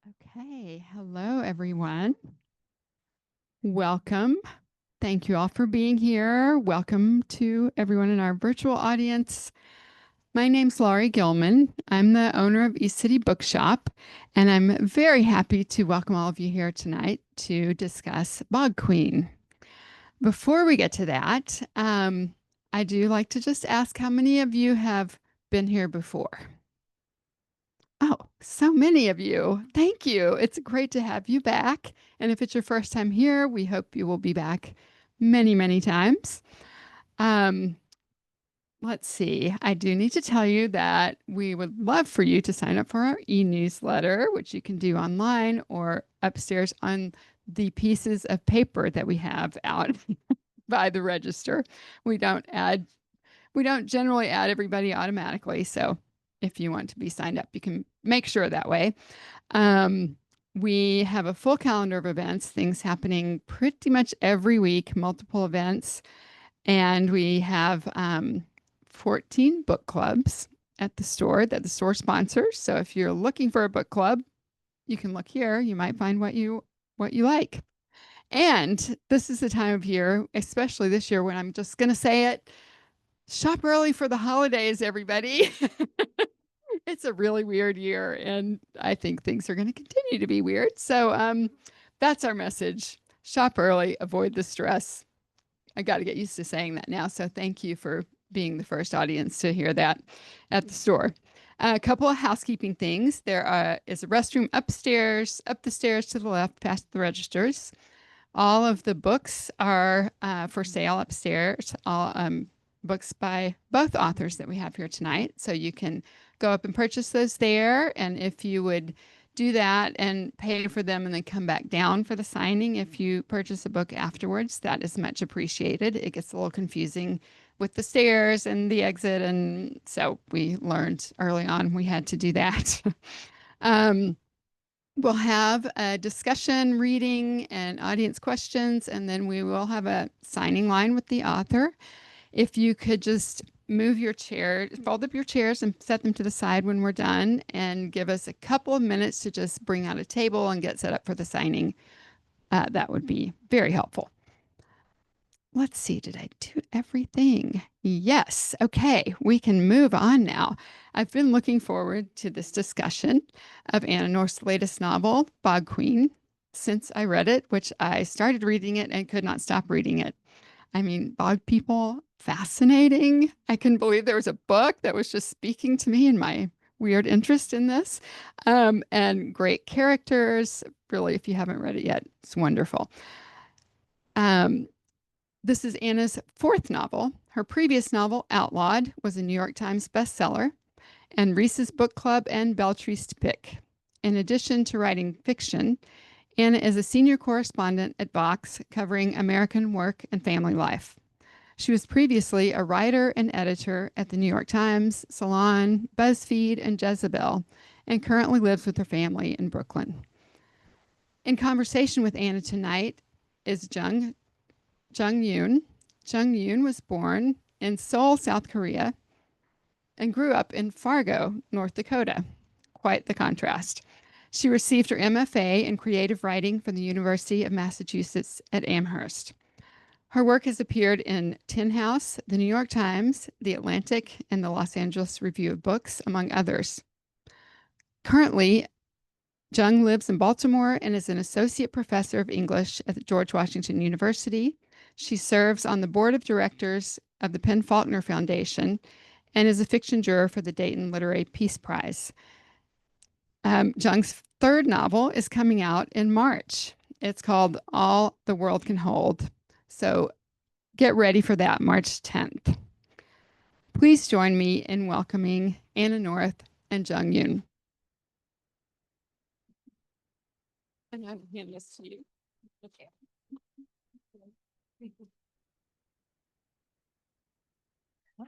Okay, hello everyone. Welcome. Thank you all for being here. Welcome to everyone in our virtual audience. My name's Laurie Gilman. I'm the owner of East City Bookshop, and I'm very happy to welcome all of you here tonight to discuss Bog Queen. Before we get to that, I do like to just ask how many of you have been here before? Oh, so many of you. Thank you. It's great to have you back. And if it's your first time here, we hope you will be back many, many times. Um, let's see. I do need to tell you that we would love for you to sign up for our e-newsletter, which you can do online or upstairs on the pieces of paper that we have out by the register. We don't add we don't generally add everybody automatically. So if you want to be signed up, you can make sure that way. Um, we have a full calendar of events, things happening pretty much every week, multiple events. And we have 14 book clubs at the store that the store sponsors. So if you're looking for a book club, you can look here. You might find what you like. And this is the time of year, especially this year when I'm just going to say it, shop early for the holidays, everybody. It's a really weird year, and I think things are going to continue to be weird. So that's our message. Shop early, avoid the stress. I got to get used to saying that now. So thank you for being the first audience to hear that at the store. A couple of housekeeping things. There is a restroom upstairs, up the stairs to the left, past the registers. All of the books are for sale upstairs. All books by both authors that we have here tonight. So you can go up and purchase those there. And if you would do that and pay for them and then come back down for the signing, if you purchase a book afterwards, that is much appreciated. It gets a little confusing with the stairs and the exit. And so we learned early on we had to do that. We'll have a discussion, reading, and audience questions, and then we will have a signing line with the author. If you could just move your chair, fold up your chairs and set them to the side when we're done, and give us a couple of minutes to just bring out a table and get set up for the signing, that would be very helpful. Let's see, did I do everything? Yes. Okay, we can move on now. I've been looking forward to this discussion of Anna North's latest novel, Bog Queen, since I read it, which I started reading it and could not stop reading it. I mean, bog people, fascinating. I couldn't believe there was a book that was just speaking to me and my weird interest in this. And great characters. Really, if you haven't read it yet, it's wonderful. This is Anna's fourth novel. Her previous novel, Outlawed, was a New York Times bestseller and Reese's Book Club and Beltree's pick. In addition to writing fiction, Anna is a senior correspondent at Vox covering American work and family life. She was previously a writer and editor at the New York Times, Salon, BuzzFeed, and Jezebel, and currently lives with her family in Brooklyn. In conversation with Anna tonight is Jung Yun. Jung Yun was born in Seoul, South Korea, and grew up in Fargo, North Dakota. Quite the contrast. She received her MFA in creative writing from the University of Massachusetts at Amherst. Her work has appeared in Tin House, the New York Times, the Atlantic, and the Los Angeles Review of Books, among others. Currently, Jung lives in Baltimore and is an associate professor of English at George Washington University. She serves on the board of directors of the Penn Faulkner Foundation and is a fiction juror for the Dayton Literary Peace Prize. Jung's third novel is coming out in March. It's called All the World Can Hold. So get ready for that, March 10th. Please join me in welcoming Anna North and Jung Yun. And I'm handing this to you. Okay.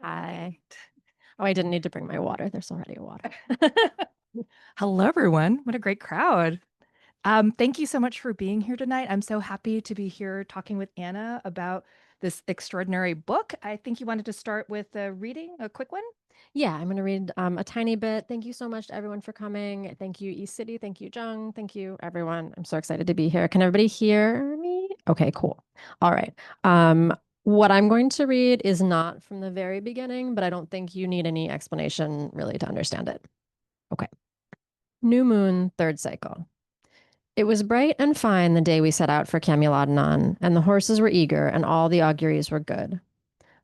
Hi. Oh, I didn't need to bring my water. There's already a water. Hello, everyone. What a great crowd. Thank you so much for being here tonight. I'm so happy to be here talking with Anna about this extraordinary book. I think you wanted to start with reading a quick one. Yeah, I'm going to read a tiny bit. Thank you so much to everyone for coming. Thank you, East City. Thank you, Jung. Thank you, everyone. I'm so excited to be here. Can everybody hear me? Okay, cool. All right. Um, what I'm going to read is not from the very beginning, but I don't think you need any explanation really to understand it. Okay. New moon, third cycle. It was bright and fine the day we set out for Camulodunum, and the horses were eager, and all the auguries were good.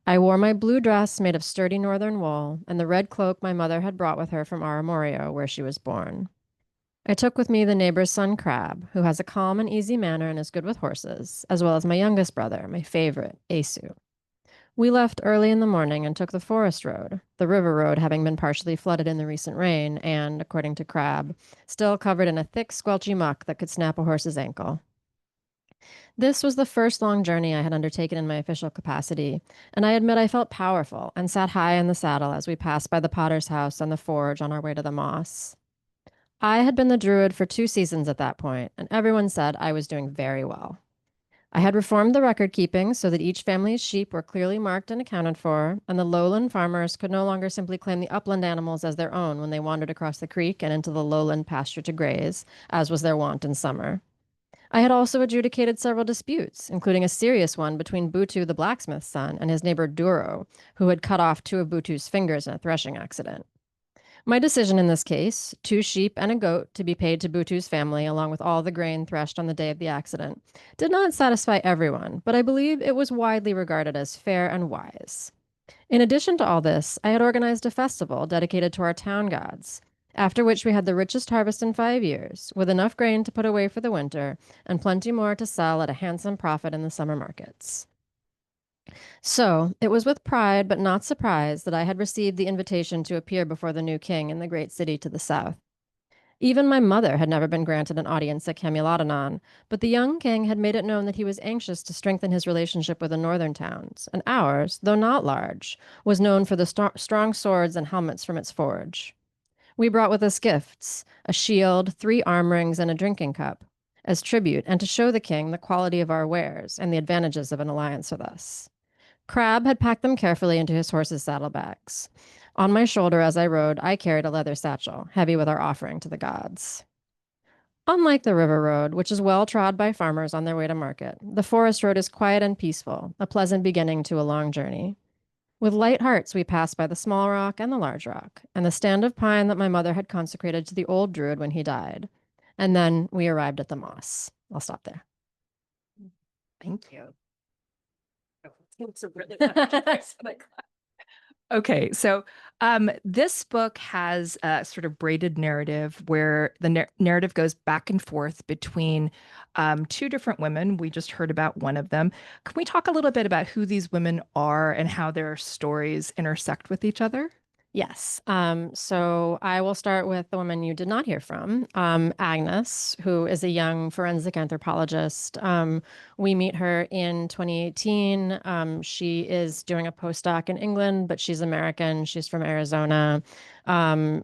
I wore my blue dress made of sturdy northern wool, and the red cloak my mother had brought with her from Aramorio, where she was born. I took with me the neighbor's son Crab, who has a calm and easy manner and is good with horses, as well as my youngest brother, my favorite, Asu. We left early in the morning and took the forest road, the river road having been partially flooded in the recent rain and, according to Crab, still covered in a thick, squelchy muck that could snap a horse's ankle. This was the first long journey I had undertaken in my official capacity, and I admit I felt powerful and sat high in the saddle as we passed by the potter's house and the forge on our way to the moss. I had been the druid for 2 seasons at that point, and everyone said I was doing very well. I had reformed the record keeping so that each family's sheep were clearly marked and accounted for, and the lowland farmers could no longer simply claim the upland animals as their own when they wandered across the creek and into the lowland pasture to graze, as was their wont in summer. I had also adjudicated several disputes, including a serious one between Butu the blacksmith's son and his neighbor Duro, who had cut off two of Butu's fingers in a threshing accident. My decision in this case, 2 sheep and a goat to be paid to Butu's family along with all the grain threshed on the day of the accident, did not satisfy everyone, but I believe it was widely regarded as fair and wise. In addition to all this, I had organized a festival dedicated to our town gods, after which we had the richest harvest in 5 years, with enough grain to put away for the winter and plenty more to sell at a handsome profit in the summer markets. So it was with pride but not surprise that I had received the invitation to appear before the new king in the great city to the south. Even my mother had never been granted an audience at Camulodunum, but the young king had made it known that he was anxious to strengthen his relationship with the northern towns, and ours, though not large, was known for the strong swords and helmets from its forge. We brought with us gifts, a shield, 3 arm rings, and a drinking cup, as tribute and to show the king the quality of our wares and the advantages of an alliance with us. Crab had packed them carefully into his horse's saddlebags. On my shoulder as I rode, I carried a leather satchel, heavy with our offering to the gods. Unlike the river road, which is well trod by farmers on their way to market, the forest road is quiet and peaceful, a pleasant beginning to a long journey. With light hearts, we passed by the small rock and the large rock, and the stand of pine that my mother had consecrated to the old druid when he died. And then we arrived at the moss. I'll stop there. Thank you. It's a really nice. Okay, so this book has a sort of braided narrative where the narrative goes back and forth between 2 different women. We just heard about one of them. Can we talk a little bit about who these women are and how their stories intersect with each other? Yes. So I will start with the woman you did not hear from, Agnes, who is a young forensic anthropologist. We meet her in 2018. She is doing a postdoc in England, but she's American. She's from Arizona.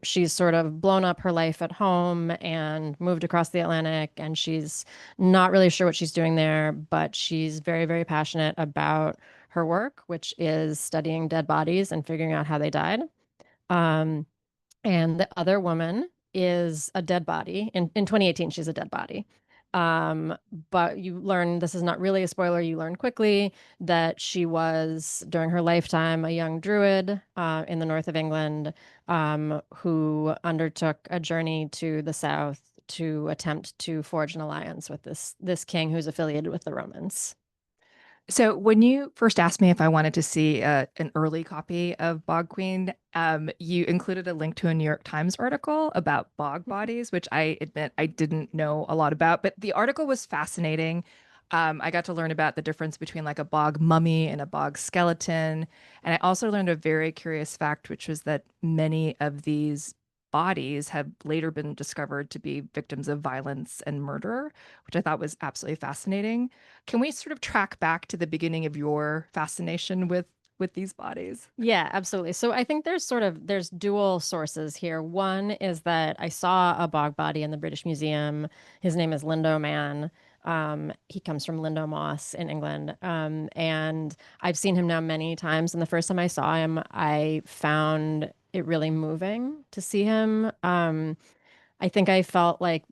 She's sort of blown up her life at home and moved across the Atlantic, and she's not really sure what she's doing there, but she's very, very passionate about her work, which is studying dead bodies and figuring out how they died. Um, and the other woman is a dead body. In 2018, she's a dead body. Um, but you learn, this is not really a spoiler, you learn quickly that she was, during her lifetime, a young druid in the north of England who undertook a journey to the south to attempt to forge an alliance with this king who's affiliated with the Romans. So when you first asked me if I wanted to see an early copy of Bog Queen, you included a link to a New York Times article about bog bodies, which I admit I didn't know a lot about, but the article was fascinating. I got to learn about the difference between like a bog mummy and a bog skeleton. And I also learned a very curious fact, which was that many of these bodies have later been discovered to be victims of violence and murder, which I thought was absolutely fascinating. Can we sort of track back to the beginning of your fascination with these bodies? Yeah, absolutely. So I think there's dual sources here. One is that I saw a bog body in the British Museum. His name is Lindo Man. He comes from Lindo Moss in England. And I've seen him now many times. And the first time I saw him, I found it really moving to see him. I think I felt like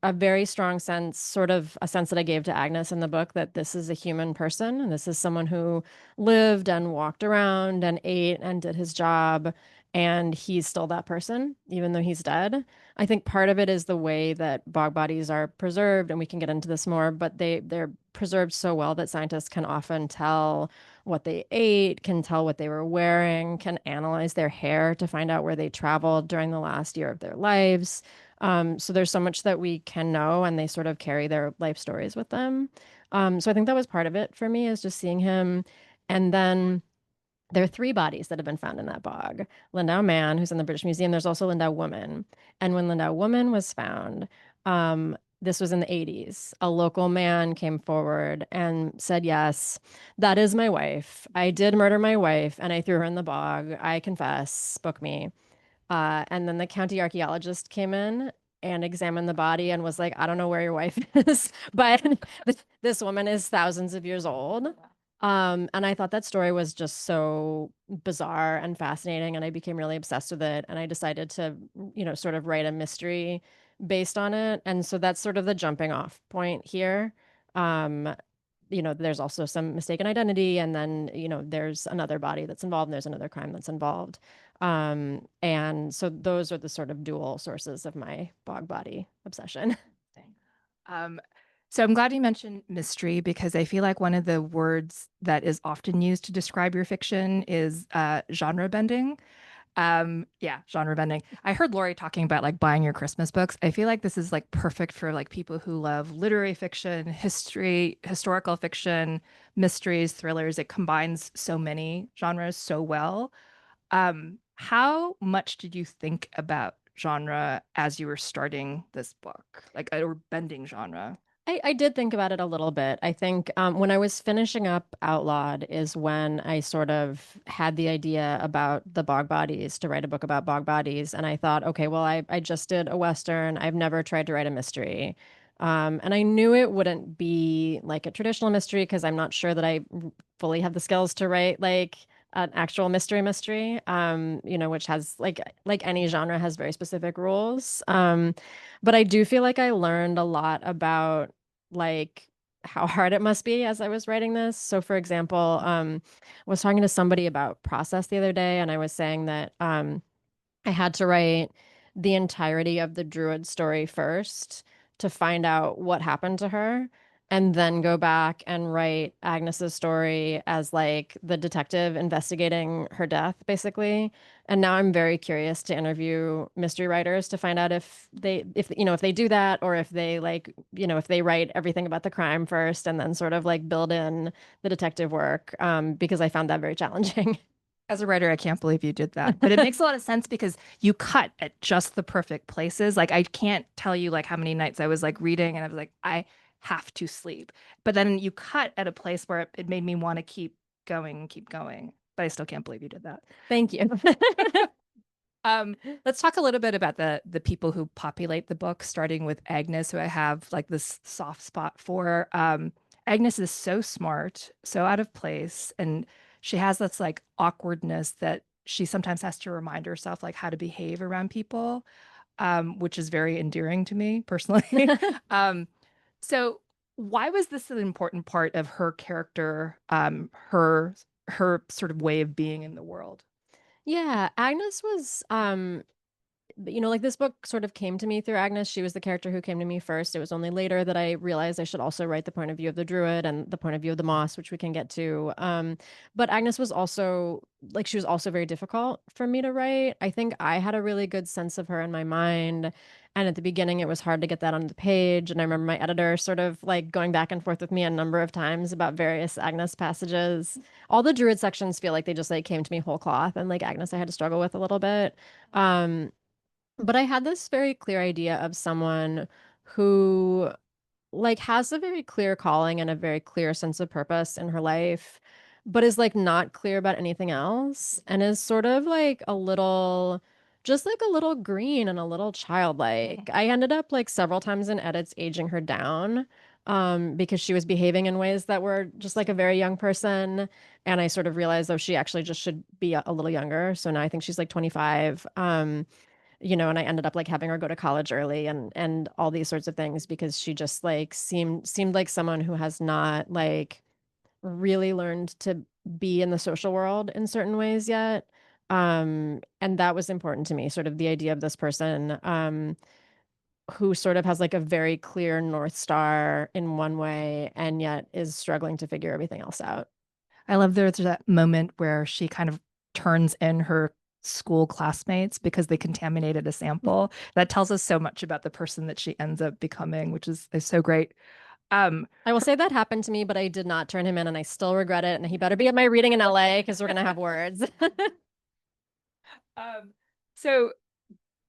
a very strong sense, sort of a sense that I gave to Agnes in the book, that this is a human person and this is someone who lived and walked around and ate and did his job. And he's still that person, even though he's dead. I think part of it is the way that bog bodies are preserved, and we can get into this more, but they're preserved so well that scientists can often tell what they ate, can tell what they were wearing, can analyze their hair to find out where they traveled during the last year of their lives. So there's so much that we can know, and they sort of carry their life stories with them. So I think that was part of it for me, is just seeing him. And then there are three bodies that have been found in that bog. Lindau Man, who's in the British Museum. There's also Lindau Woman. And when Lindau Woman was found, this was in the 80s. A local man came forward and said, "Yes, that is my wife. I did murder my wife and I threw her in the bog. I confess, book me." And then the county archaeologist came in and examined the body and was like, "I don't know where your wife is, but this woman is thousands of years old." And I thought that story was just so bizarre and fascinating, and I became really obsessed with it. And I decided to, sort of write a mystery based on it. And so that's sort of the jumping off point here. Um, there's also some mistaken identity, and then, there's another body that's involved, and there's another crime that's involved. And so those are the sort of dual sources of my bog body obsession. Um, so I'm glad you mentioned mystery, because I feel like one of the words that is often used to describe your fiction is genre bending. Yeah, genre bending. I heard Lori talking about like buying your Christmas books. I feel like this is like perfect for like people who love literary fiction, history, historical fiction, mysteries, thrillers. It combines so many genres so well. How much did you think about genre as you were starting this book, like or bending genre? I did think about it a little bit. I think when I was finishing up Outlawed is when I sort of had the idea about the bog bodies, to write a book about bog bodies. And I thought, okay, well, I just did a Western. I've never tried to write a mystery. And I knew it wouldn't be like a traditional mystery, because I'm not sure that I fully have the skills to write like an actual mystery, which has like any genre has very specific rules. But I do feel like I learned a lot about like how hard it must be as I was writing this. So for example, I was talking to somebody about process the other day, and I was saying that I had to write the entirety of the Druid story first to find out what happened to her, and then go back and write Agnes's story as like the detective investigating her death, basically. And now I'm very curious to interview mystery writers to find out if they do that, or if they like, if they write everything about the crime first and then sort of like build in the detective work, because I found that very challenging. As a writer, I can't believe you did that. But it makes a lot of sense because you cut at just the perfect places. Like I can't tell you like how many nights I was like reading and I was like, I have to sleep. But then you cut at a place where it made me want to keep going and keep going. But I still can't believe you did that. Thank you. Let's talk a little bit about the people who populate the book, starting with Agnes, who I have like this soft spot for. Agnes is so smart, so out of place, and she has this like awkwardness that she sometimes has to remind herself like how to behave around people, which is very endearing to me personally. um, so why was this an important part of her character, her sort of way of being in the world? Yeah, Agnes was but, like this book sort of came to me through Agnes. She was the character who came to me first. It was only later that I realized I should also write the point of view of the druid and the point of view of the moss, which we can get to. But Agnes was also like, she was also very difficult for me to write. I think I had a really good sense of her in my mind. And at the beginning, it was hard to get that on the page. And I remember my editor sort of like going back and forth with me a number of times about various Agnes passages. All the druid sections feel like they just like came to me whole cloth, and like Agnes I had to struggle with a little bit. Um, but I had this very clear idea of someone who like has a very clear calling and a very clear sense of purpose in her life, but is like not clear about anything else, and is sort of like a little, just like a little green and a little childlike. I ended up like several times in edits aging her down. because she was behaving in ways that were just like a very young person. And I sort of realized, oh, she actually just should be a little younger. So now I think she's like 25. And I ended up like having her go to college early and all these sorts of things because she just like seemed like someone who has not like really learned to be in the social world in certain ways yet. And that was important to me, sort of the idea of this person who sort of has like a very clear North Star in one way and yet is struggling to figure everything else out. I love there's that moment where she kind of turns in her school classmates because they contaminated a sample. That tells us so much about the person that she ends up becoming, which is so great. I will say that happened to me, but I did not turn him in and I still regret it. And he better be at my reading in LA because we're going to have words. So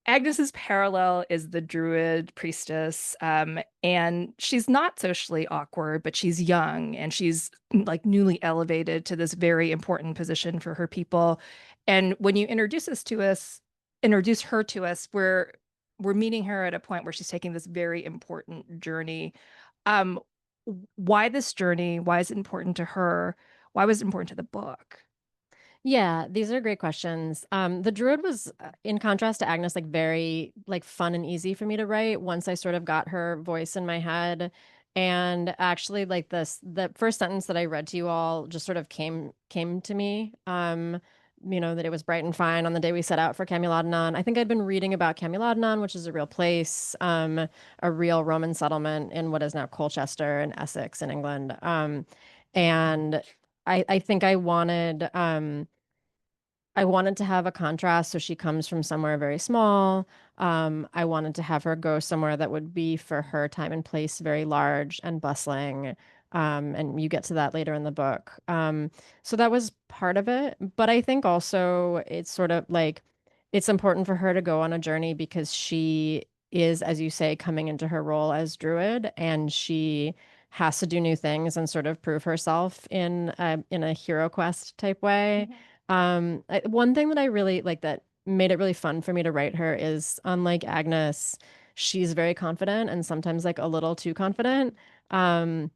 Agnes's parallel is the druid priestess, and she's not socially awkward, but she's young and she's like newly elevated to this very important position for her people. And when you introduce her to us, we're meeting her at a point where she's taking this very important journey. Um, why this journey? Why is it important to her? Why was it important to the book? Yeah, these are great questions. The Druid was, in contrast to Agnes, like very like fun and easy for me to write once I sort of got her voice in my head. And actually, like the first sentence that I read to you all just sort of came to me. That it was bright and fine on the day we set out for Camulodunum. I think I'd been reading about Camulodunum, which is a real place, a real Roman settlement in what is now Colchester in Essex in England. And I think I wanted to have a contrast. So she comes from somewhere very small. I wanted to have her go somewhere that would be for her time and place very large and bustling. And you get to that later in the book. So that was part of it. But I think also it's sort of like it's important for her to go on a journey because she is, as you say, coming into her role as Druid, and she has to do new things and sort of prove herself in a hero quest type way. One thing that I really like that made it really fun for me to write her is unlike Agnes, she's very confident and sometimes like a little too confident. Um,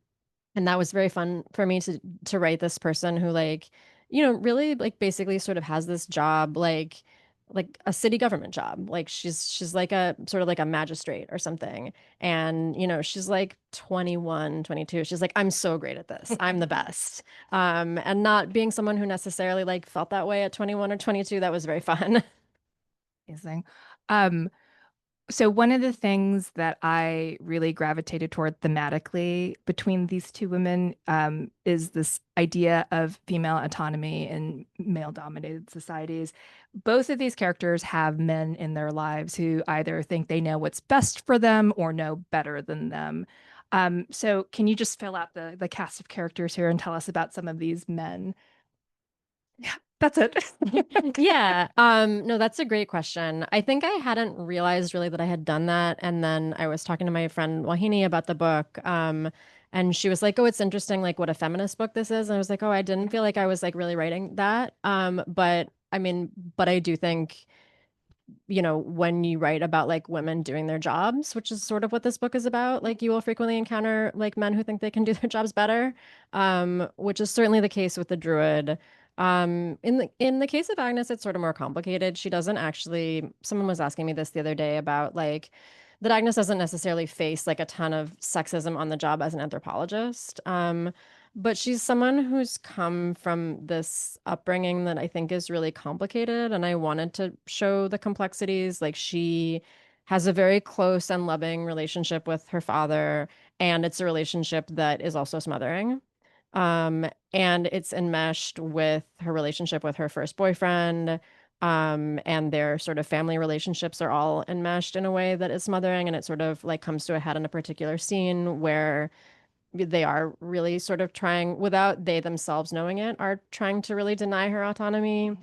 and that was very fun for me to write this person who like, really like basically sort of has this job like a city government job. Like she's like a sort of like a magistrate or something. And she's like 21, 22. She's like, I'm so great at this. I'm the best. And not being someone who necessarily like felt that way at 21 or 22, that was very fun. Amazing. Um, So one of the things that I really gravitated toward thematically between these two women is this idea of female autonomy in male-dominated societies. Both of these characters have men in their lives who either think they know what's best for them or know better than them. So can you just fill out the cast of characters here and tell us about some of these men? Yeah, that's it. Yeah. No, that's a great question. I think I hadn't realized really that I had done that. And then I was talking to my friend Wahini about the book. And she was like, "Oh, it's interesting, like what a feminist book this is." And I was like, "Oh, I didn't feel like I was like really writing that." But I mean, but I do think when you write about like women doing their jobs, which is sort of what this book is about, like you will frequently encounter like men who think they can do their jobs better, which is certainly the case with the Druid. In the case of Agnes, it's sort of more complicated. She doesn't actually, someone was asking me this the other day about like that Agnes doesn't necessarily face like a ton of sexism on the job as an anthropologist. But she's someone who's come from this upbringing that I think is really complicated, and I wanted to show the complexities. Like she has a very close and loving relationship with her father, and it's a relationship that is also smothering. And it's enmeshed with her relationship with her first boyfriend, and their sort of family relationships are all enmeshed in a way that is smothering, and it sort of like comes to a head in a particular scene where they are really sort of trying, without they themselves knowing it, are trying to really deny her autonomy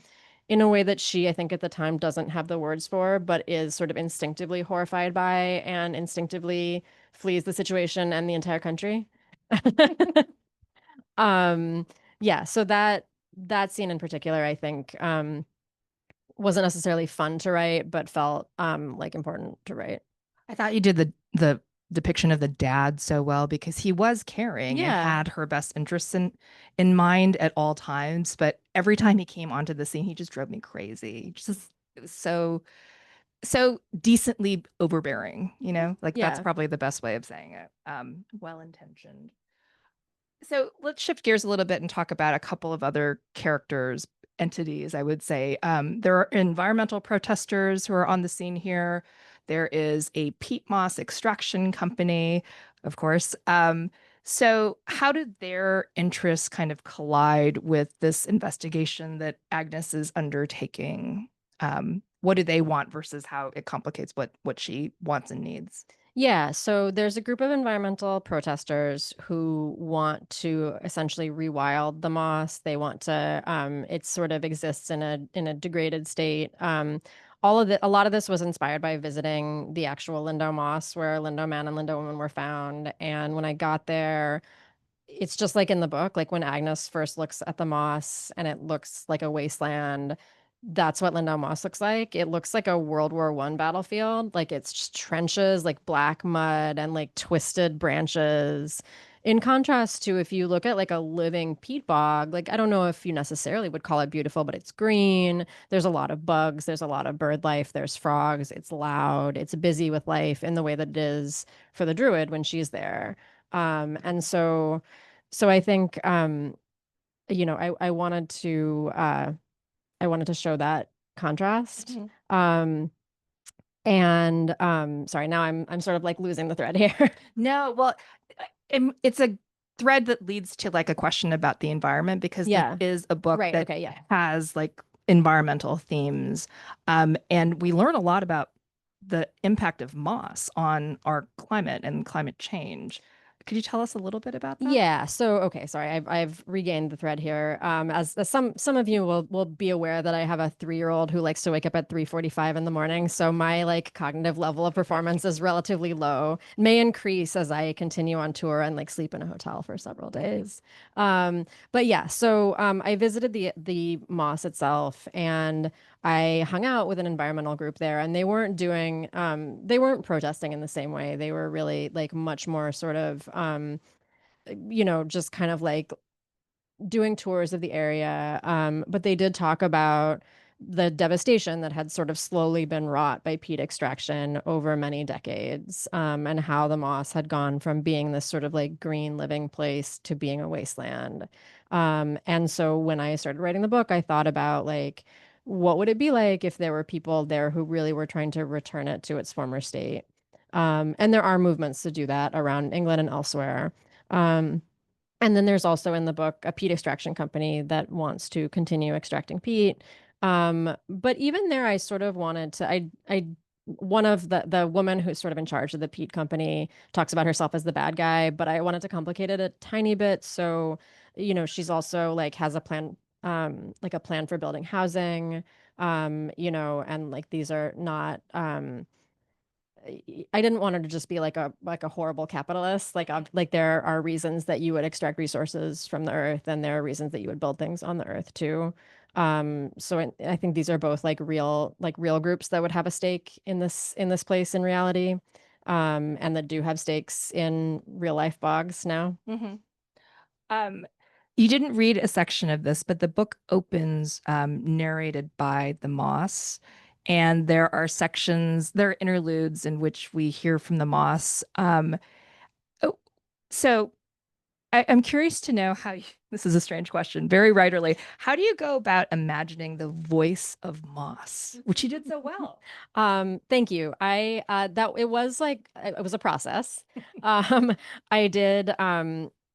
in a way that she, I think at the time, doesn't have the words for, but is sort of instinctively horrified by and instinctively flees the situation and the entire country. Um, yeah, so that scene in particular, I think, wasn't necessarily fun to write, but felt like important to write. I thought you did the depiction of the dad so well because he was caring and Yeah. had her best interests in mind at all times. But every time he came onto the scene, he just drove me crazy. Just it was so decently overbearing, you know, like that's Yeah. probably the best way of saying it. Well intentioned. So let's shift gears a little bit and talk about a couple of other characters, entities, I would say. There are environmental protesters who are on the scene here. There is a peat moss extraction company, of course. So how did their interests kind of collide with this investigation that Agnes is undertaking? What do they want versus how it complicates what she wants and needs? Yeah, so there's a group of environmental protesters who want to essentially rewild the moss. They want to it sort of exists in a degraded state. A lot of this was inspired by visiting the actual Lindo Moss where Lindo Man and Lindo Woman were found. And when I got there, it's just like in the book, like when Agnes first looks at the moss and it looks like a wasteland, that's what Lindau Moss looks like. It looks like a World War I battlefield. Like it's just trenches, like black mud and like twisted branches. In contrast to if you look at like a living peat bog, like I don't know if you necessarily would call it beautiful, but it's green. There's a lot of bugs, there's a lot of bird life, there's frogs, it's loud, it's busy with life in the way that it is for the druid when she's there. And so I think I wanted to show that contrast. Sorry, now I'm sort of like losing the thread here. No, well, it's a thread that leads to like a question about the environment because Yeah. this is a book Right, that okay, yeah. has like environmental themes. And we learn a lot about the impact of moss on our climate and climate change. Could you tell us a little bit about that? Yeah. So, okay, sorry, I've regained the thread here. As some of you will be aware that I have a 3-year-old who likes to wake up at 3:45 in the morning. So my like cognitive level of performance is relatively low. May increase as I continue on tour and like sleep in a hotel for several days. But yeah, so I visited the Moss itself and I hung out with an environmental group there, and they weren't protesting in the same way. They were really like much more sort of, just kind of like doing tours of the area. But they did talk about the devastation that had sort of slowly been wrought by peat extraction over many decades, and how the moss had gone from being this sort of like green living place to being a wasteland. And so when I started writing the book, I thought about like, what would it be like if there were people there who really were trying to return it to its former state? And there are movements to do that around England and elsewhere. Um, and then there's also in the book a peat extraction company that wants to continue extracting peat. But even there, I sort of wanted to, one of the woman who's sort of in charge of the peat company talks about herself as the bad guy, but I wanted to complicate it a tiny bit. So, she's also like has a plan, like a plan for building housing, and like these are not, I didn't want her to just be like a horrible capitalist. Like there are reasons that you would extract resources from the earth, and there are reasons that you would build things on the earth too. I think these are both like real groups that would have a stake in this place in reality, and that do have stakes in real life bogs now. Um, you didn't read a section of this, but the book opens narrated by the Moss. And there are there are interludes in which we hear from the Moss. Oh, so I'm curious to know this is a strange question, very writerly. How do you go about imagining the voice of Moss, which you did so well? Thank you. It was like it was a process. Um, I did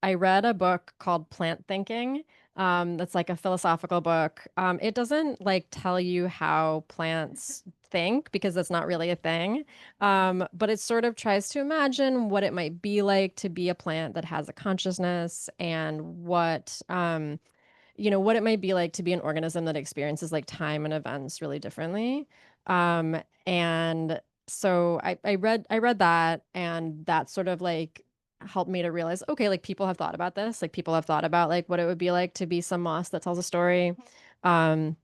I read a book called Plant Thinking. That's like a philosophical book. It doesn't like tell you how plants think because that's not really a thing. But it sort of tries to imagine what it might be like to be a plant that has a consciousness and what it might be like to be an organism that experiences like time and events really differently. And so I read that, and that sort of like helped me to realize, okay, like people have thought about this, like people have thought about like what it would be like to be some moss that tells a story. Um,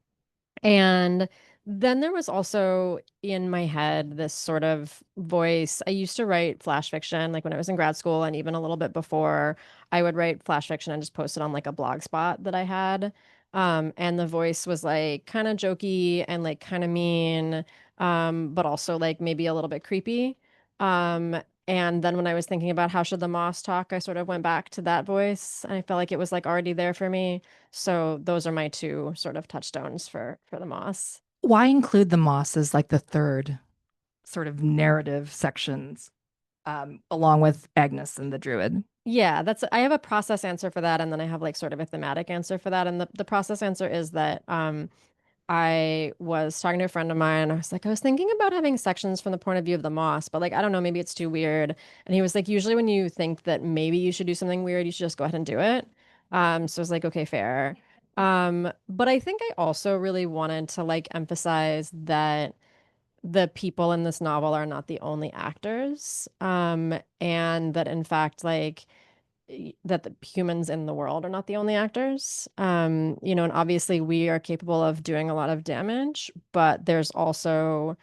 and Then there was also in my head this sort of voice. I used to write flash fiction, like when I was in grad school, and even a little bit before, I would write flash fiction and just post it on like a blog spot that I had. And the voice was like kind of jokey and like kind of mean, but also like maybe a little bit creepy. Um, and then when I was thinking about how should the moss talk, I sort of went back to that voice, and I felt like it was like already there for me. So those are my two sort of touchstones for the moss. Why include the moss as like the third sort of narrative sections, along with Agnes and the Druid? Yeah, that's I have a process answer for that, and then I have like sort of a thematic answer for that. And the process answer is that I was talking to a friend of mine. I was like, I was thinking about having sections from the point of view of the moss, but like I don't know, maybe it's too weird. And he was like, usually when you think that maybe you should do something weird, you should just go ahead and do it. So I was like, okay, fair. But I think I also really wanted to like emphasize that the people in this novel are not the only actors, and that in fact, like that the humans in the world are not the only actors. And obviously we are capable of doing a lot of damage, but there's also,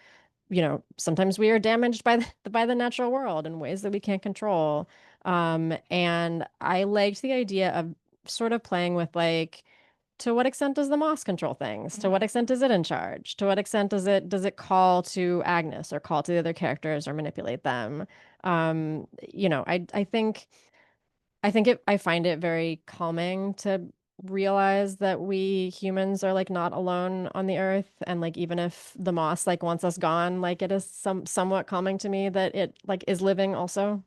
sometimes we are damaged by the natural world in ways that we can't control. And I liked the idea of sort of playing with like, to what extent does the moss control things? To what extent is it in charge? To what extent does it call to Agnes or call to the other characters or manipulate them? I find it very calming to realize that we humans are like not alone on the earth, and like even if the moss like wants us gone, like it is somewhat calming to me that it like is living also.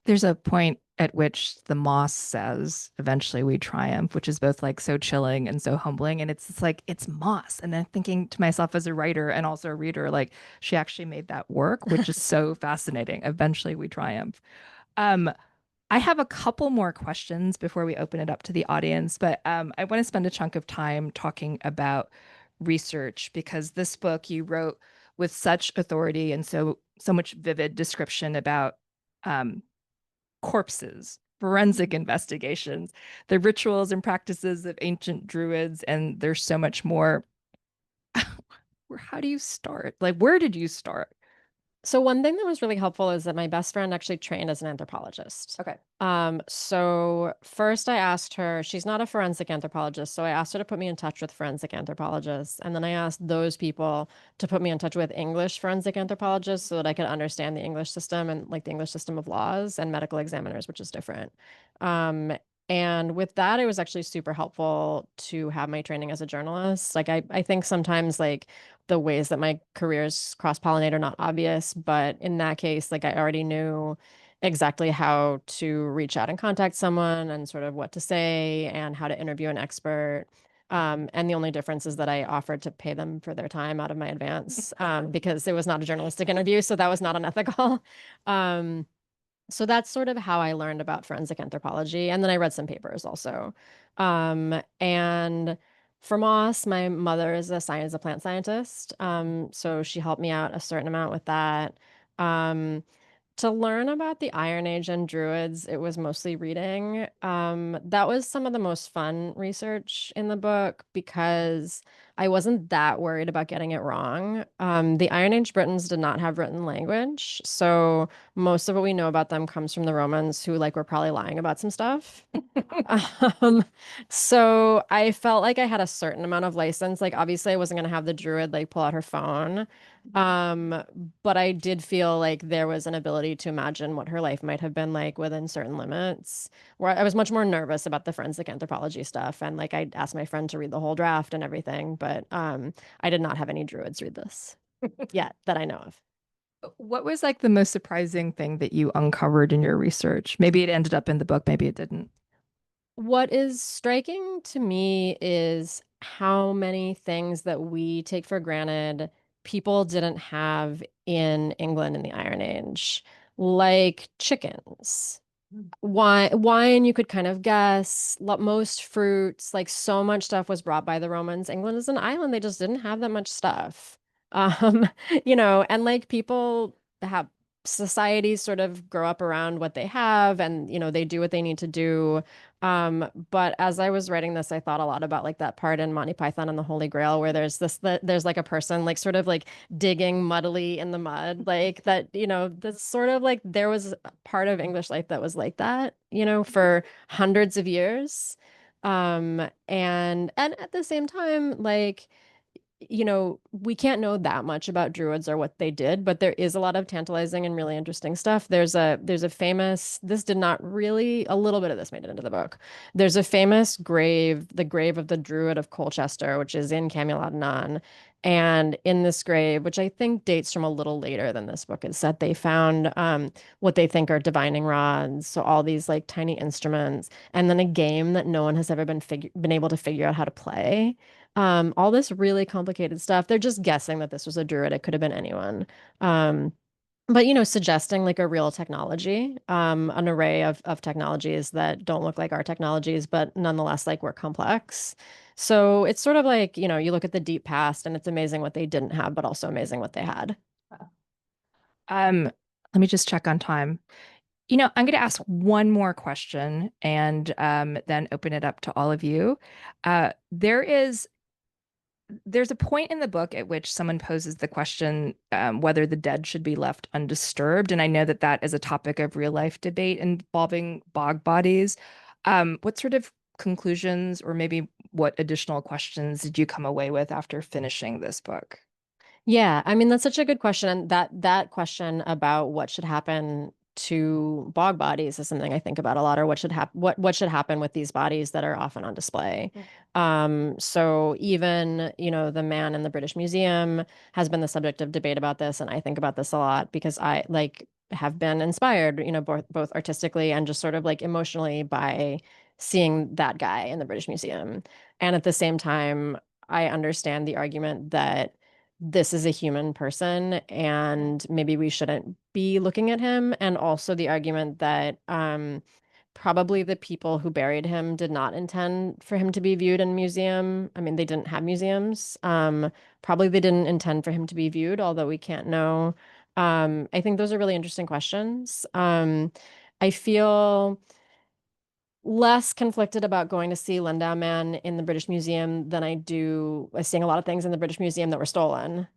There's a point at which the moss says, eventually we triumph, which is both like so chilling and so humbling. And it's like, it's moss. And then thinking to myself as a writer and also a reader, like she actually made that work, which is so fascinating. Eventually we triumph. Um, I have a couple more questions before we open it up to the audience, but I want to spend a chunk of time talking about research because this book you wrote with such authority and so much vivid description about um, corpses, forensic investigations, the rituals and practices of ancient druids, and there's so much more. How do you start? Like, where did you start? So one thing that was really helpful is that my best friend actually trained as an anthropologist. Okay. So first I asked her, she's not a forensic anthropologist, so I asked her to put me in touch with forensic anthropologists. And then I asked those people to put me in touch with English forensic anthropologists so that I could understand the English system and like the English system of laws and medical examiners, which is different. Um, and with that, it was actually super helpful to have my training as a journalist. Like I think sometimes like the ways that my careers cross-pollinate are not obvious, but in that case, like I already knew exactly how to reach out and contact someone and sort of what to say and how to interview an expert. And the only difference is that I offered to pay them for their time out of my advance, because it was not a journalistic interview, so that was not unethical. Um, so that's sort of how I learned about forensic anthropology. And then I read some papers also. And for moss, my mother is a plant scientist. So she helped me out a certain amount with that. Um, to learn about the Iron Age and Druids, it was mostly reading. That was some of the most fun research in the book because I wasn't that worried about getting it wrong. The Iron Age Britons did not have written language, so most of what we know about them comes from the Romans, who like were probably lying about some stuff. Um, so I felt like I had a certain amount of license. Like obviously I wasn't gonna have the Druid like pull out her phone. Um, but I did feel like there was an ability to imagine what her life might have been like within certain limits. Where I was much more nervous about the forensic anthropology stuff, and like I asked my friend to read the whole draft and everything, but I did not have any druids read this yet that I know of. What was like the most surprising thing that you uncovered in your research? Maybe it ended up in the book, maybe it didn't. What is striking to me is how many things that we take for granted people didn't have in England in the Iron Age, like chickens. Wine, you could kind of guess. Most fruits, like so much stuff was brought by the Romans. England is an island; they just didn't have that much stuff. Um, and like people have societies sort of grow up around what they have, and they do what they need to do. But as I was writing this, I thought a lot about like that part in Monty Python and the Holy Grail where there's like a person like sort of like digging muddily in the mud, like that, that's sort of like there was a part of English life that was like that, for hundreds of years. And at the same time, like, we can't know that much about druids or what they did, but there is a lot of tantalizing and really interesting stuff. There's a famous, this did not really, a little bit of this made it into the book. There's a famous grave, the grave of the Druid of Colchester, which is in Camelot. And in this grave, which I think dates from a little later than this book is set, they found what they think are divining rods. So all these like tiny instruments, and then a game that no one has ever been able to figure out how to play. All this really complicated stuff. They're just guessing that this was a druid. It could have been anyone. Um, but suggesting like a real technology, an array of technologies that don't look like our technologies, but nonetheless like we're complex. So it's sort of like, you look at the deep past and it's amazing what they didn't have, but also amazing what they had. Let me just check on time. I'm going to ask one more question and then open it up to all of you. There's a point in the book at which someone poses the question whether the dead should be left undisturbed. And I know that that is a topic of real life debate involving bog bodies. What sort of conclusions or maybe what additional questions did you come away with after finishing this book? Yeah, I mean that's such a good question. And that question about what should happen to bog bodies is something I think about a lot, or what should happen with these bodies that are often on display. So even, the man in the British Museum has been the subject of debate about this, and I think about this a lot because I like have been inspired, both artistically and just sort of like emotionally by seeing that guy in the British Museum. And at the same time, I understand the argument that this is a human person and maybe we shouldn't be looking at him. And also the argument that probably the people who buried him did not intend for him to be viewed in a museum. I mean, they didn't have museums. Probably they didn't intend for him to be viewed, although we can't know. I think those are really interesting questions. I feel less conflicted about going to see Lindau Man in the British Museum than I do seeing a lot of things in the British Museum that were stolen.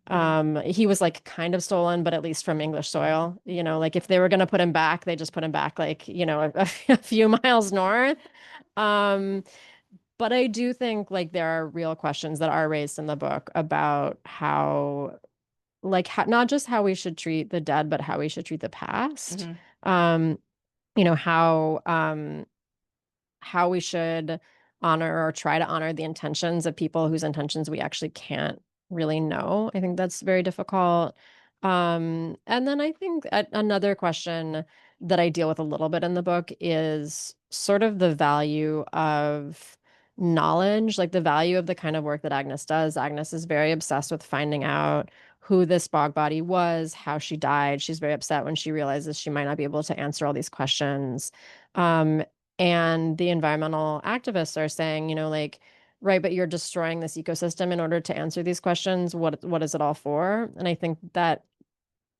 He was like kind of stolen, but at least from English soil. Like if they were going to put him back, they just put him back like, a few miles north. Um, but I do think like there are real questions that are raised in the book about not just how we should treat the dead, but how we should treat the past. Um, how we should honor or try to honor the intentions of people whose intentions we actually can't really know. I think that's very difficult. And then I think another question that I deal with a little bit in the book is sort of the value of knowledge, like the value of the kind of work that Agnes does. Agnes is very obsessed with finding out who this bog body was, how she died. She's very upset when she realizes she might not be able to answer all these questions. Um, and the environmental activists are saying, like, right, but you're destroying this ecosystem in order to answer these questions. What is it all for? And I think that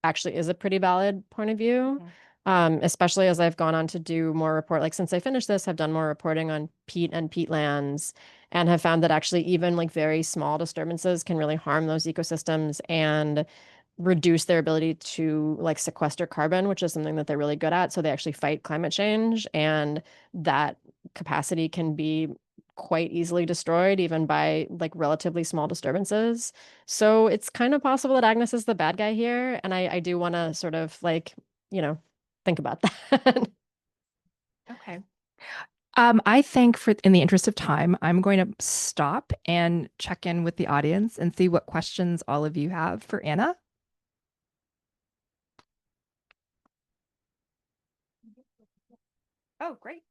actually is a pretty valid point of view. Especially as I've gone on to do more like since I finished this, I've done more reporting on peat and peatlands and have found that actually even like very small disturbances can really harm those ecosystems and reduce their ability to like sequester carbon, which is something that they're really good at. So they actually fight climate change, and that capacity can be quite easily destroyed even by like relatively small disturbances. So it's kind of possible that Agnes is the bad guy here. And I do want to sort of like, think about that. Okay. I think in the interest of time, I'm going to stop and check in with the audience and see what questions all of you have for Anna. Oh, great.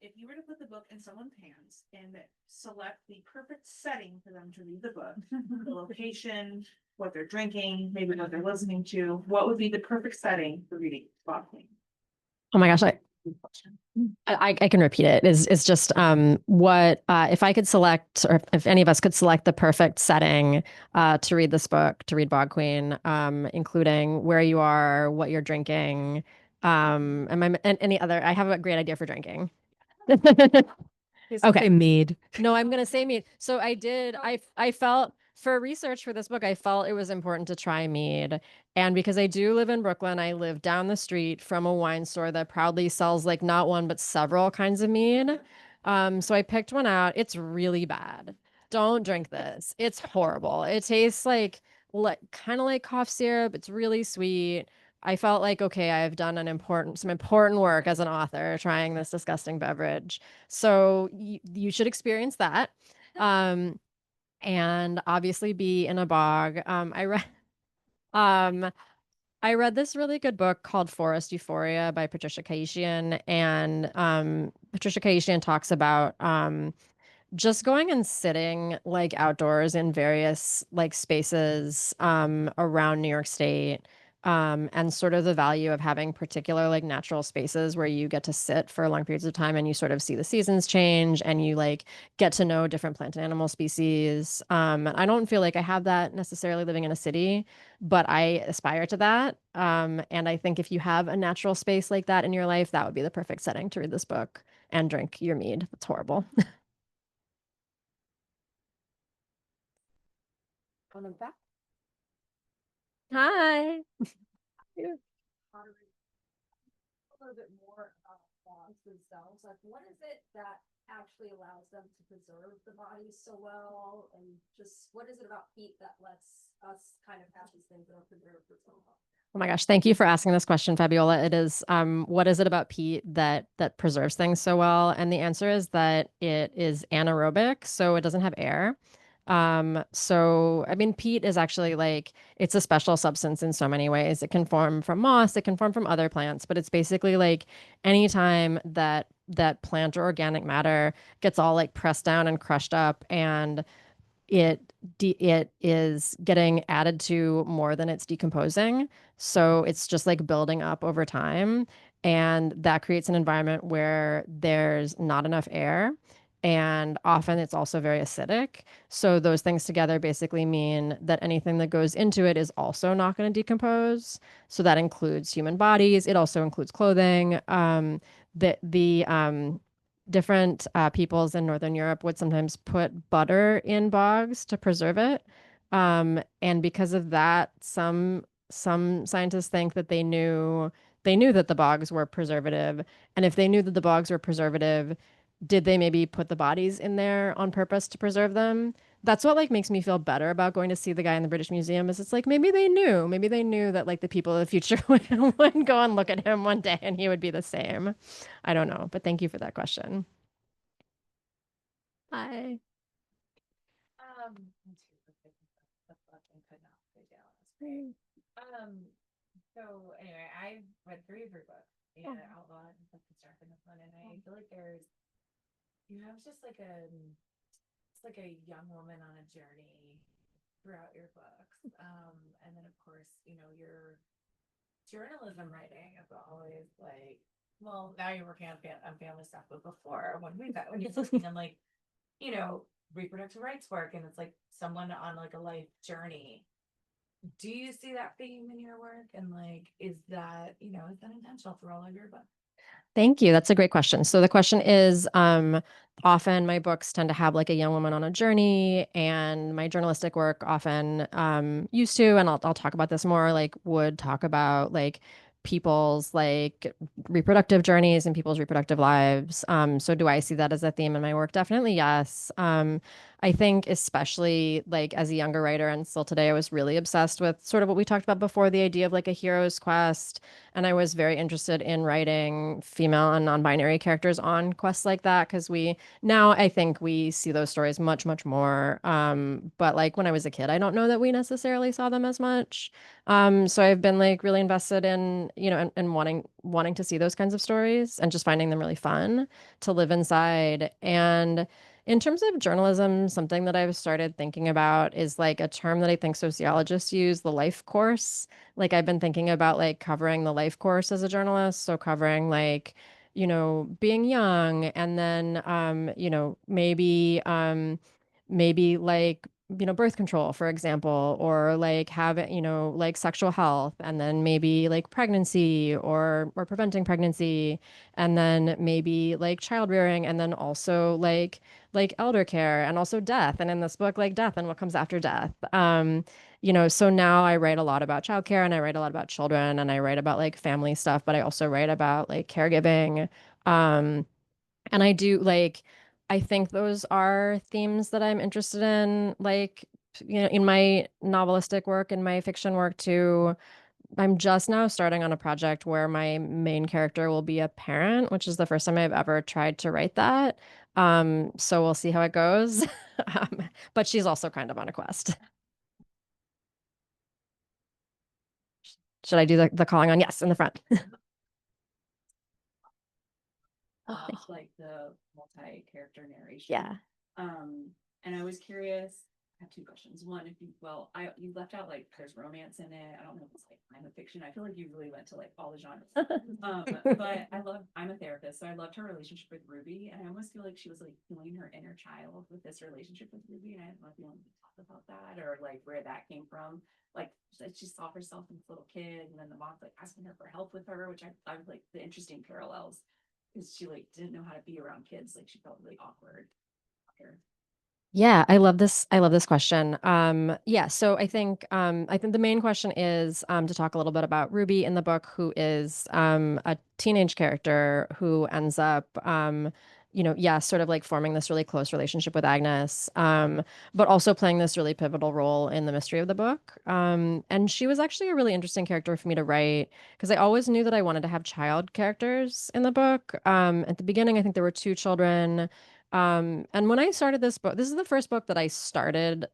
If you were to put the book in someone's hands and select the perfect setting for them to read the book, the location, what they're drinking, maybe what they're listening to, what would be the perfect setting for reading Bog Queen? Oh my gosh, I can repeat it. Is just what if I could select, or if any of us could select the perfect setting to read this book, to read Bog Queen, including where you are, what you're drinking, and any other. I have a great idea for drinking. Okay. Say mead. No, I'm gonna say mead. So I did. I felt for research for this book, I felt it was important to try mead, and because I do live in Brooklyn, I live down the street from a wine store that proudly sells like not one but several kinds of mead. So I picked one out. It's really bad. Don't drink this. It's horrible. It tastes like kind of like cough syrup. It's really sweet. I felt like, okay, I've done some important work as an author trying this disgusting beverage. So you should experience that. Um, and obviously be in a bog. Um, I read this really good book called Forest Euphoria by Patricia Kayshian, and Patricia Kayshian talks about just going and sitting like outdoors in various like spaces around New York State, and sort of the value of having particular like natural spaces where you get to sit for long periods of time and you sort of see the seasons change and you like get to know different plant and animal species. And I don't feel like I have that necessarily living in a city, but I aspire to that. And I think if you have a natural space like that in your life, that would be the perfect setting to read this book and drink your mead. That's horrible. On the back. Hi. A little bit more about bogs themselves. Like, what is it that actually allows them to preserve the bodies so well? And just what is it about peat that lets us kind of have these things that are preserved for so long? Oh my gosh, thank you for asking this question, Fabiola. It is, what is it about peat that preserves things so well? And the answer is that it is anaerobic, so it doesn't have air. So I mean, peat is actually like it's a special substance in so many ways. It can form from moss, it can form from other plants, but it's basically like anytime that plant or organic matter gets all like pressed down and crushed up and it is getting added to more than it's decomposing. So it's just like building up over time. And that creates an environment where there's not enough air. And often it's also very acidic. So those things together basically mean that anything that goes into it is also not going to decompose. So that includes human bodies. It also includes clothing. The different peoples in Northern Europe would sometimes put butter in bogs to preserve it. And because of that, some scientists think that they knew that the bogs were preservative. And if they knew that the bogs were preservative, did they maybe put the bodies in there on purpose to preserve them? That's what like makes me feel better about going to see the guy in the British Museum is it's like maybe they knew that like the people of the future would go and look at him one day and he would be the same. I don't know, but thank you for that question. Hi. So anyway, I've read three of your books. Yeah, Outlaw and Dark and the Fun, and I feel like just like it's like a young woman on a journey throughout your books. And then of course, your journalism writing is always like, well, now you're working on family stuff, but before when you're looking on like, reproductive rights work, and it's like someone on like a life journey. Do you see that theme in your work? And like, is that intentional through all of your books? Thank you. That's a great question. So the question is, often my books tend to have like a young woman on a journey, and my journalistic work often used to, and I'll talk about this more, like would talk about like people's like reproductive journeys and people's reproductive lives. So do I see that as a theme in my work? Definitely, yes. I think especially like as a younger writer and still today, I was really obsessed with sort of what we talked about before, the idea of like a hero's quest. And I was very interested in writing female and non-binary characters on quests like that because I think we see those stories much, much more. But like when I was a kid, I don't know that we necessarily saw them as much. So I've been like really invested in, and wanting to see those kinds of stories and just finding them really fun to live inside. And in terms of journalism, something that I've started thinking about is like a term that I think sociologists use, the life course. Like I've been thinking about like covering the life course as a journalist. So covering like you know, being young, and then you know, maybe like, you know, birth control, for example, or like having, you know, like sexual health, and then maybe like pregnancy or preventing pregnancy, and then maybe like child rearing, and then also like elder care, and also death, and in this book like death and what comes after death. You know, so now I write a lot about childcare, and I write a lot about children, and I write about like family stuff, but I also write about like caregiving. Um, and I do like, I think those are themes that I'm interested in, like, you know, in my novelistic work and my fiction work too. I'm just now starting on a project where my main character will be a parent, which is the first time I've ever tried to write that. So we'll see how it goes. But she's also kind of on a quest. Should I do the calling on? Yes, in the front. Like the multi-character narration. Yeah. And I was curious. I have two questions. One, if you you left out like there's romance in it. I don't know if it's like crime of fiction. I feel like you really went to like all the genres. But I'm a therapist, so I loved her relationship with Ruby, and I almost feel like she was like healing her inner child with this relationship with Ruby. And I don't know if you want to talk about that or like where that came from. Like she saw herself as a little kid, and then the mom's like asking her for help with her, which I like the interesting parallels because she like didn't know how to be around kids. Like she felt really awkward. Yeah, I love this. I love this question. Yeah, so I think the main question is to talk a little bit about Ruby in the book, who is a teenage character who ends up you know, yeah, sort of like forming this really close relationship with Agnes, but also playing this really pivotal role in the mystery of the book. And she was actually a really interesting character for me to write because I always knew that I wanted to have child characters in the book. At the beginning, I think there were two children. And when I started this book, this is the first book that I started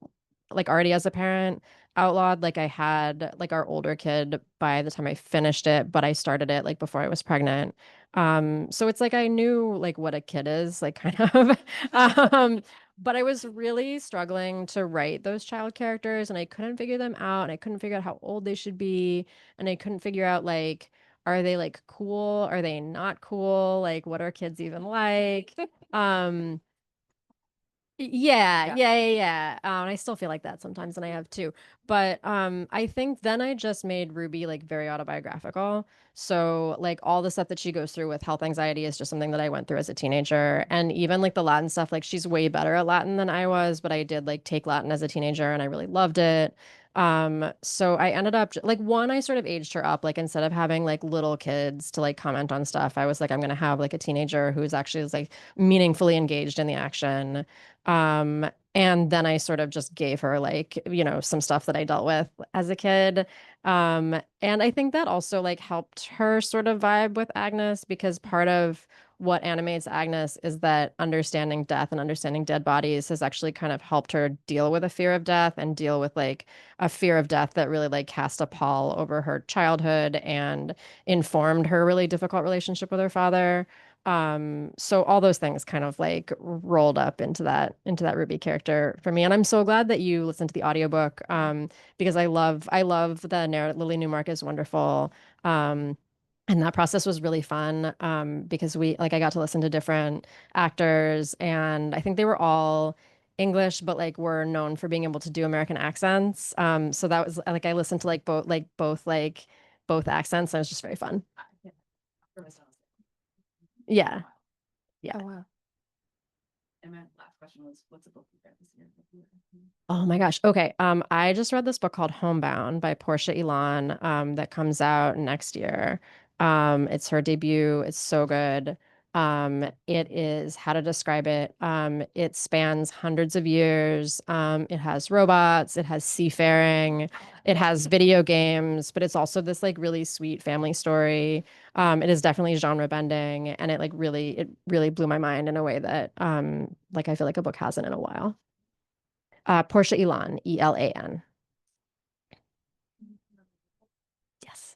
like already as a parent outlawed. Like I had like our older kid by the time I finished it, but I started it like before I was pregnant. So it's like I knew like what a kid is, like kind of. But I was really struggling to write those child characters, and I couldn't figure them out, and I couldn't figure out how old they should be, and I couldn't figure out like, are they like cool? Are they not cool? Like, what are kids even like? Um, yeah. And I still feel like that sometimes, and I have too. But I think then I just made Ruby like very autobiographical. So like all the stuff that she goes through with health anxiety is just something that I went through as a teenager. And even like the Latin stuff, like she's way better at Latin than I was, but I did like take Latin as a teenager and I really loved it. So I ended up like one, I sort of aged her up. Like instead of having like little kids to like comment on stuff, I was like, I'm gonna have like a teenager who's actually is, like meaningfully engaged in the action. And then I sort of just gave her like, you know, some stuff that I dealt with as a kid. And I think that also like helped her sort of vibe with Agnes because part of what animates Agnes is that understanding death and understanding dead bodies has actually kind of helped her deal with a fear of death and deal with like a fear of death that really like cast a pall over her childhood and informed her really difficult relationship with her father. So all those things kind of like rolled up into that Ruby character for me. And I'm so glad that you listened to the audiobook because I love the narrative. Lily Newmark is wonderful. Um and that process was really fun because we like I got to listen to different actors and I think they were all English, but like were known for being able to do American accents. So that was like I listened to both accents and it was just very fun. Yeah. Yeah. Oh wow. And my last question was, what's a book you read this year? Oh my gosh. Okay. I just read this book called Homebound by Portia Elan, that comes out next year. It's her debut. It's so good. It is how to describe it. It spans hundreds of years. It has robots, it has seafaring, it has video games, but it's also this like really sweet family story. It is definitely genre bending, and it really blew my mind in a way that like I feel like a book hasn't in a while. Portia Elan, Elan. Yes.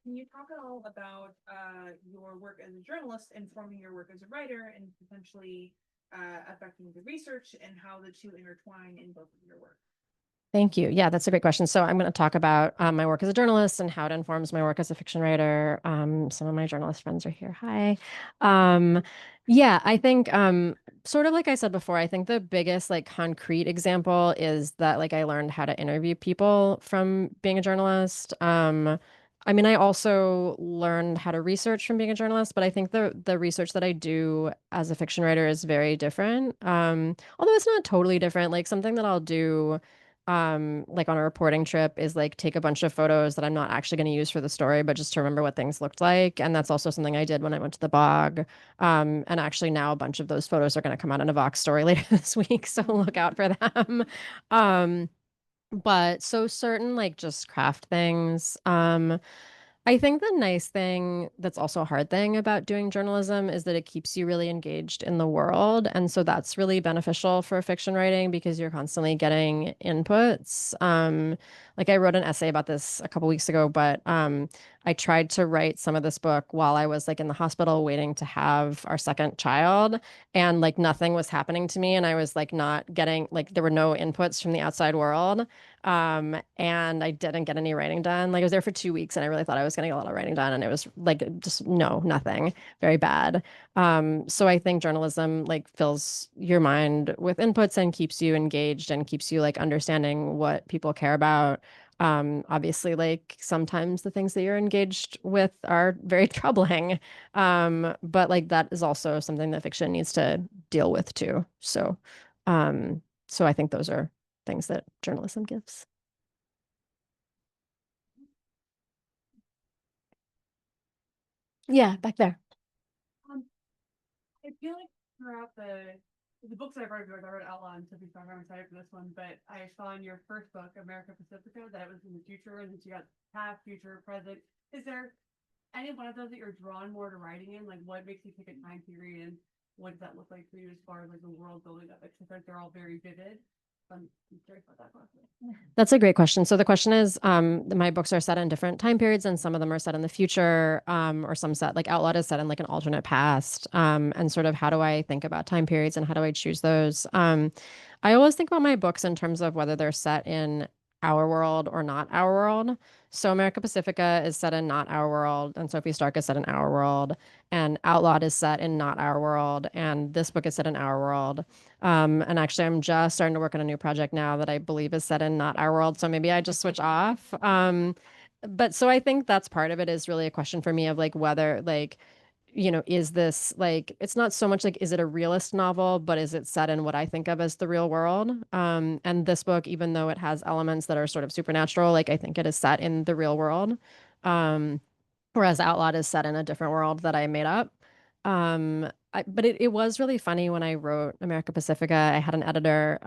Can you talk at all about your work as a journalist informing your work as a writer and potentially affecting the research and how the two intertwine in both of your work? Thank you. Yeah, that's a great question. So I'm going to talk about my work as a journalist and how it informs my work as a fiction writer. Some of my journalist friends are here. Hi. Yeah, I think sort of like I said before, I think the biggest like concrete example is that like I learned how to interview people from being a journalist. I mean, I also learned how to research from being a journalist, but I think the research that I do as a fiction writer is very different. Although it's not totally different. Like something that I'll do like on a reporting trip is like take a bunch of photos that I'm not actually going to use for the story, but just to remember what things looked like. And that's also something I did when I went to the bog. And actually now a bunch of those photos are going to come out in a Vox story later this week, so look out for them. Um, but so certain like just craft things. I think the nice thing that's also a hard thing about doing journalism is that it keeps you really engaged in the world. And so that's really beneficial for fiction writing because you're constantly getting inputs. Like I wrote an essay about this a couple weeks ago, but I tried to write some of this book while I was like in the hospital waiting to have our second child, and like nothing was happening to me. And I was like not getting like there were no inputs from the outside world. And I didn't get any writing done. Like I was there for 2 weeks and I really thought I was going to get a lot of writing done. And it was like just no, nothing, very bad. So I think journalism like fills your mind with inputs and keeps you engaged and keeps you like understanding what people care about. Obviously, like sometimes the things that you're engaged with are very troubling. But like that is also something that fiction needs to deal with too. So I think those are things that journalism gives. Yeah, back there. I feel like throughout the books I've read, I read Outlaw, so I'm excited for this one, but I saw in your first book, America Pacifica, that it was in the future and that you got past, future, present. Is there any one of those that you're drawn more to writing in? Like what makes you pick a time period and what does that look like for you as far as like the world building of it? Because I think they're all very vivid. I'm curious about that question. That's a great question. So the question is, my books are set in different time periods, and some of them are set in the future, or some set like Outlawed is set in like an alternate past. And sort of how do I think about time periods and how do I choose those? I always think about my books in terms of whether they're set in our world or not our world. So America Pacifica is set in not our world, and Sophie Stark is set in our world, and Outlawed is set in not our world, and this book is set in our world. And actually, I'm just starting to work on a new project now that I believe is set in not our world. So maybe I just switch off. But so I think that's part of it is really a question for me of like whether like, is this like, it's not so much like, is it a realist novel, but is it set in what I think of as the real world? And this book, even though it has elements that are sort of supernatural, like I think it is set in the real world. Um, Whereas Outlawed is set in a different world that I made up. But it was really funny when I wrote America Pacifica. I had an editor.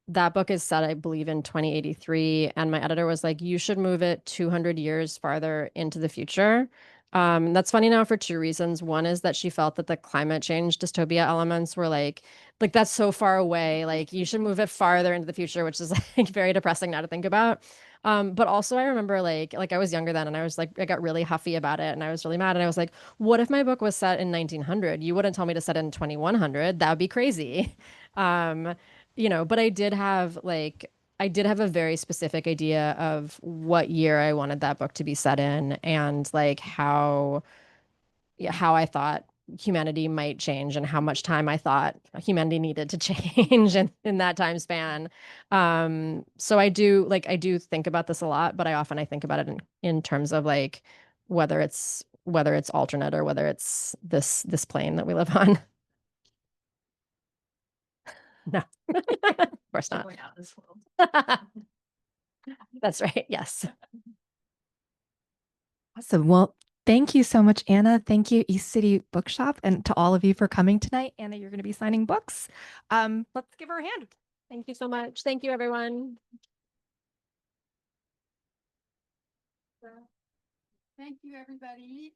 That book is set, I believe, in 2083, and my editor was like, "You should move it 200 years farther into the future." That's funny now for two reasons. One is that she felt that the climate change dystopia elements were like that's so far away. Like you should move it farther into the future, which is like very depressing now to think about. But also I remember like I was younger then and I was like I got really huffy about it and I was really mad and I was like, what if my book was set in 1900? You wouldn't tell me to set in 2100. That would be crazy. Um, but I did have a very specific idea of what year I wanted that book to be set in and like how I thought humanity might change and how much time I thought humanity needed to change in that time span. So I do think about this a lot, but I think about it in terms of like whether it's alternate or whether it's this plane that we live on. No, of course not. Going out this world. That's right. Yes. Awesome. Well, thank you so much, Anna. Thank you, East City Bookshop, and to all of you for coming tonight. Anna, you're going to be signing books. Let's give her a hand. Thank you so much. Thank you, everyone. Thank you, everybody.